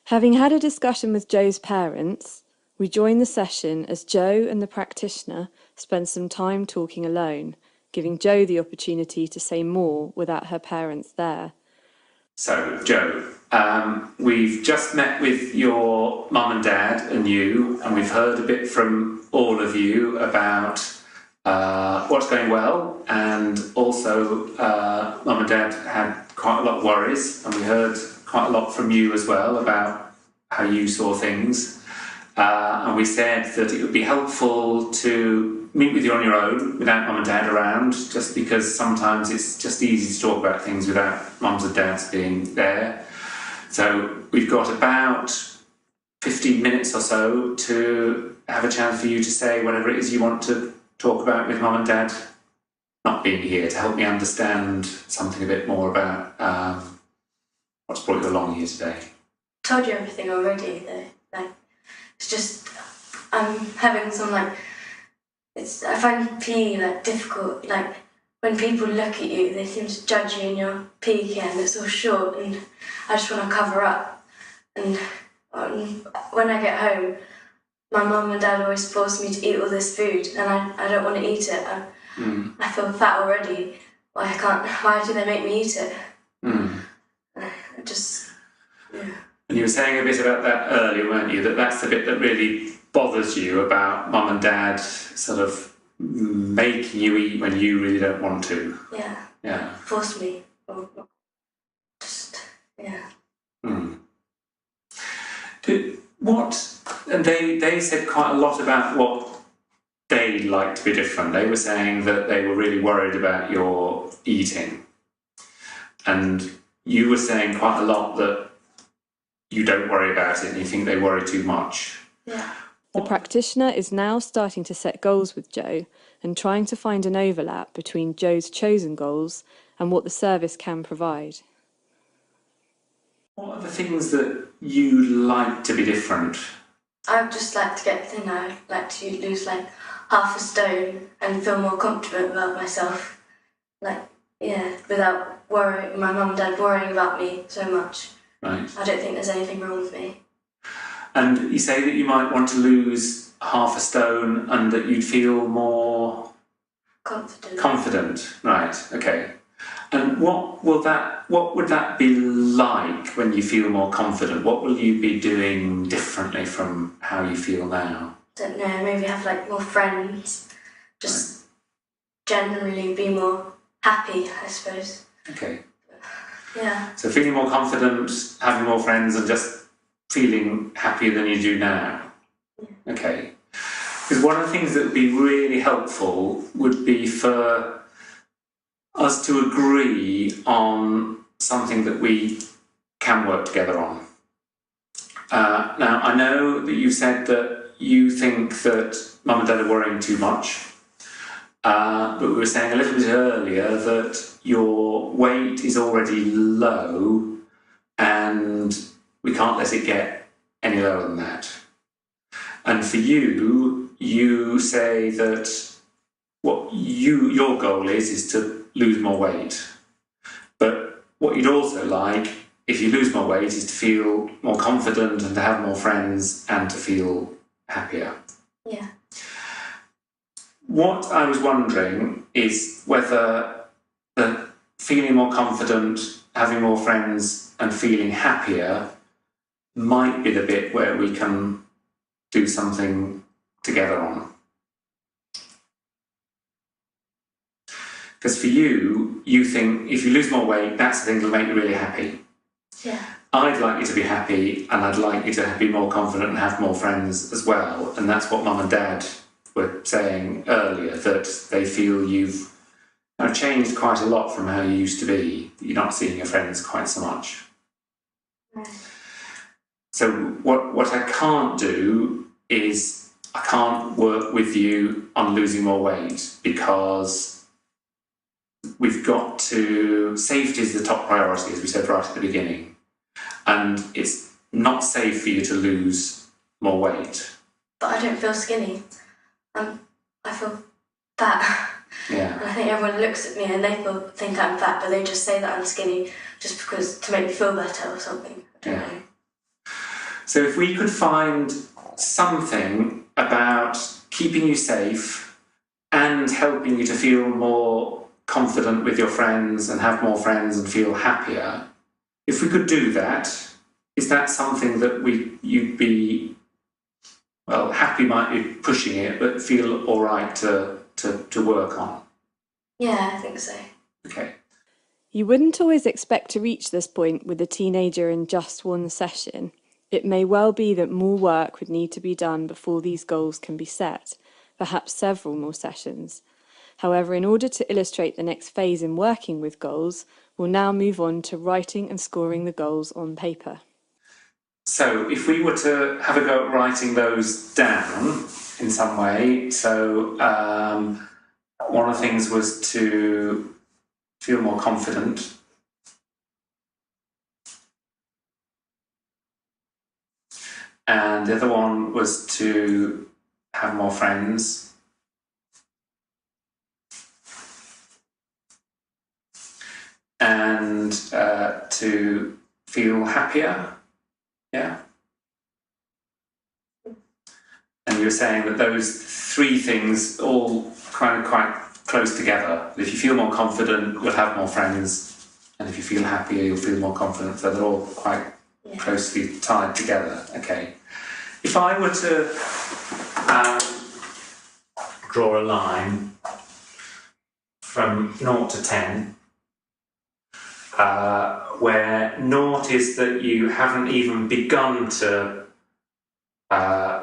Having had a discussion with Joe's parents, we joined the session as Joe and the practitioner spent some time talking alone, giving Joe the opportunity to say more without her parents there. So, Joe, we've just met with your mum and dad and you, and we've heard a bit from all of you about what's going well, and also mum and dad had quite a lot of worries, and we heard quite a lot from you as well about how you saw things. And we said that it would be helpful to meet with you on your own without mum and dad around, just because sometimes it's just easy to talk about things without mums and dads being there. So we've got about 15 minutes or so to have a chance for you to say whatever it is you want to talk about with mum and dad not being here, to help me understand something a bit more about what's brought you along here today. I told you everything already though. It's just I'm having some I find PE difficult. When people look at you, they seem to judge you in your PE gear, and it's all short, and I just want to cover up. And when I get home, my mum and dad always force me to eat all this food, and I don't want to eat it. I feel fat already. Why do they make me eat it? And you were saying a bit about that earlier, weren't you? That's the bit that really bothers you about mum and dad sort of making you eat when you really don't want to. Yeah. Force me. And they said quite a lot about what they like to be different. They were saying that they were really worried about your eating. And you were saying quite a lot that you don't worry about it and you think they worry too much. Yeah. The practitioner is now starting to set goals with Joe and trying to find an overlap between Joe's chosen goals and what the service can provide. What are the things that you like to be different? I would just like to get thinner. I'd like to lose half a stone and feel more confident about myself. Without worrying, my mum and dad worrying about me so much. Right. I don't think there's anything wrong with me. And you say that you might want to lose half a stone and that you'd feel more confident. Right, okay. And what would that be like when you feel more confident? What will you be doing differently from how you feel now? I don't know, maybe have more friends. Just generally be more happy, I suppose. Okay. Yeah. So feeling more confident, having more friends, and just feeling happier than you do now. Yeah. Okay. Because one of the things that would be really helpful would be for us to agree on something that we can work together on. Now, I know that you said that you think that mum and dad are worrying too much. But we were saying a little bit earlier that your weight is already low and we can't let it get any lower than that. And for you, you say that what your goal is to lose more weight. But what you'd also like, if you lose more weight, is to feel more confident and to have more friends and to feel happier. Yeah. What I was wondering is whether the feeling more confident, having more friends and feeling happier might be the bit where we can do something together on. Because for you, you think if you lose more weight, that's the thing that'll make you really happy. Yeah. I'd like you to be happy and I'd like you to be more confident and have more friends as well. And that's what mum and dad were saying earlier, that they feel you've changed quite a lot from how you used to be. You're not seeing your friends quite so much. Right. So what I can't do is I can't work with you on losing more weight because we've got to... Safety is the top priority, as we said right at the beginning. And it's not safe for you to lose more weight. But I don't feel skinny. I feel fat. Yeah. And I think everyone looks at me and they think I'm fat, but they just say that I'm skinny just because to make me feel better or something. I don't know. So if we could find something about keeping you safe and helping you to feel more confident with your friends and have more friends and feel happier, if we could do that, is that something that you'd be, well, happy might be pushing it, but feel all right to work on? Yeah, I think so. Okay. You wouldn't always expect to reach this point with a teenager in just one session. It may well be that more work would need to be done before these goals can be set, perhaps several more sessions. However, in order to illustrate the next phase in working with goals, we'll now move on to writing and scoring the goals on paper. So if we were to have a go at writing those down in some way, so one of the things was to feel more confident. And the other one was to have more friends. And to feel happier. Yeah. And you were saying that those three things all kind of quite close together. If you feel more confident, you'll have more friends. And if you feel happier, you'll feel more confident. So they're all quite closely tied together. Okay. If I were to draw a line from 0 to 10, where 0 is that you haven't even begun to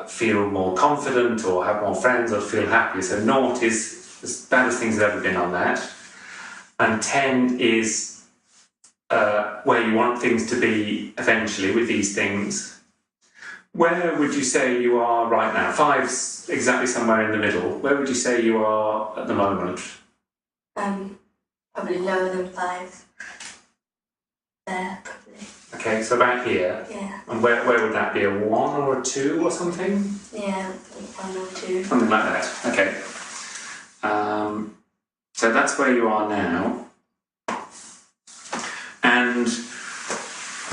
feel more confident or have more friends or feel happier. So 0 is as bad as things have ever been on that. And 10 is where you want things to be eventually with these things. Where would you say you are right now? 5's exactly somewhere in the middle. Where would you say you are at the moment? Probably lower than 5. There, probably. Okay, so about here. Yeah. And where would that be? A 1 or a 2 or something? Yeah, 1 or 2. Something like that. Okay. So that's where you are now. And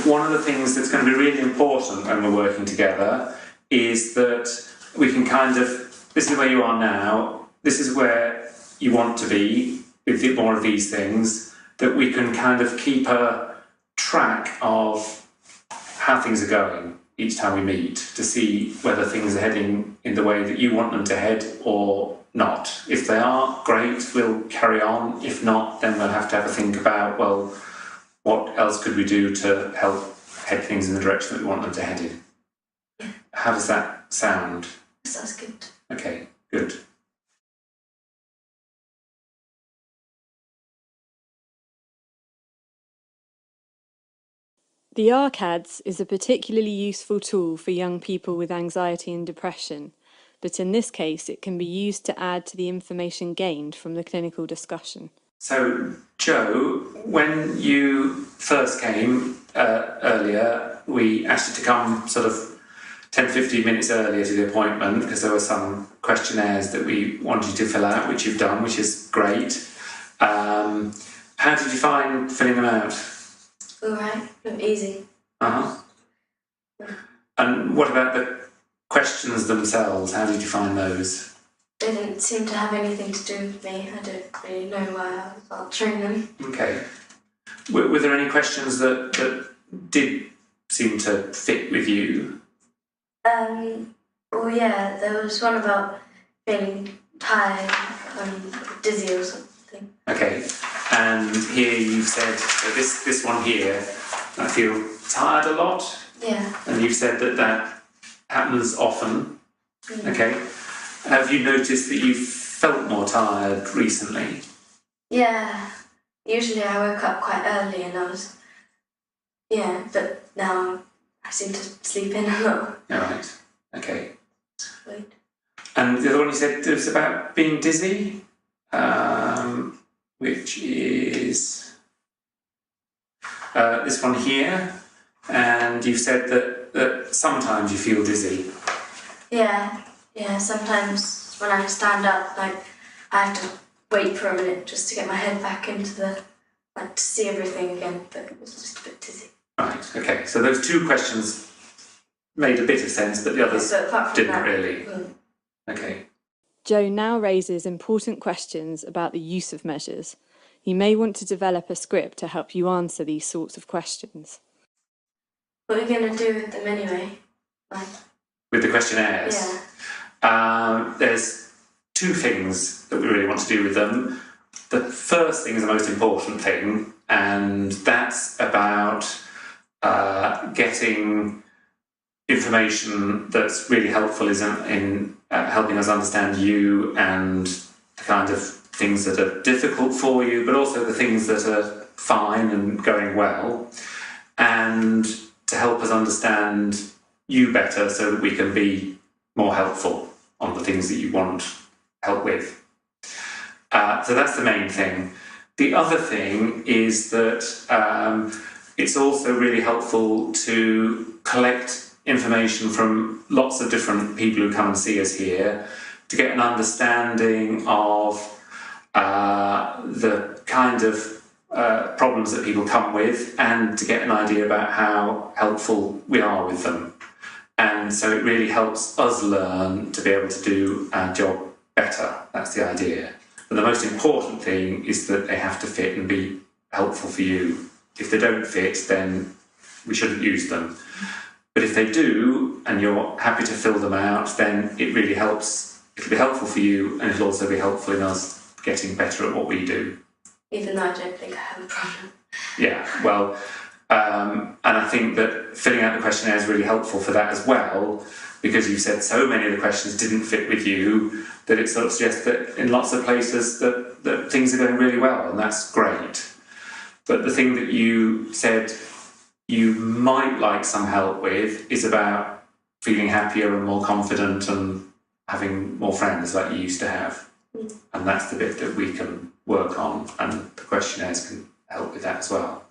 one of the things that's going to be really important when we're working together is that we can kind of, this is where you are now, this is where you want to be with more of these things, that we can kind of keep a track of how things are going each time we meet to see whether things are heading in the way that you want them to head or not. If they are, great, we'll carry on. If not, then we'll have to think about, well, what else could we do to help head things in the direction that we want them to head in? How does that sound? Sounds good. Okay, good. The RCADS is a particularly useful tool for young people with anxiety and depression, but in this case it can be used to add to the information gained from the clinical discussion. So, Joe, when you first came earlier, we asked you to come sort of 10-15 minutes earlier to the appointment because there were some questionnaires that we wanted you to fill out, which you've done, which is great. How did you find filling them out? All right, easy. Uh-huh. And what about the questions themselves? How did you find those? They didn't seem to have anything to do with me. I don't really know why I was answering them. Okay. Were there any questions that did seem to fit with you? Well, yeah, there was one about feeling tired and dizzy or something. Okay. And here you've said, so this one here, I feel tired a lot. Yeah. And you've said that happens often. Mm. Okay. Have you noticed that you've felt more tired recently? Yeah. Usually I woke up quite early and but now I seem to sleep in a lot. All right. Okay. Wait. And the other one you said was about being dizzy, which is this one here. And you've said that sometimes you feel dizzy. Yeah. Yeah, sometimes when I stand up, I have to wait for a minute just to get my head back into to see everything again, but it was just a bit dizzy. Right, okay. So those two questions made a bit of sense, but the others So apart from didn't that, really. Okay. Joe now raises important questions about the use of measures. You may want to develop a script to help you answer these sorts of questions. What are we going to do with them anyway? Like, With the questionnaires? yeah. There's two things that we really want to do with them. The first thing is the most important thing, and that's about getting information that's really helpful in helping us understand you and the kind of things that are difficult for you, but also the things that are fine and going well, and to help us understand you better so that we can be more helpful on the things that you want help with. So that's the main thing. The other thing is that it's also really helpful to collect information from lots of different people who come and see us here to get an understanding of the kind of problems that people come with, and to get an idea about how helpful we are with them. And so it really helps us learn to be able to do our job better. That's the idea. But the most important thing is that they have to fit and be helpful for you. If they don't fit, then we shouldn't use them. But if they do, and you're happy to fill them out, then it really helps. It'll be helpful for you, and it'll also be helpful in us getting better at what we do. Even though I don't think I have a problem. Yeah, well, and I think that filling out the questionnaire is really helpful for that as well, because you've said so many of the questions didn't fit with you that it sort of suggests that in lots of places that things are going really well, and that's great. But the thing that you said you might like some help with is about feeling happier and more confident and having more friends like you used to have. And that's the bit that we can work on, and the questionnaires can help with that as well.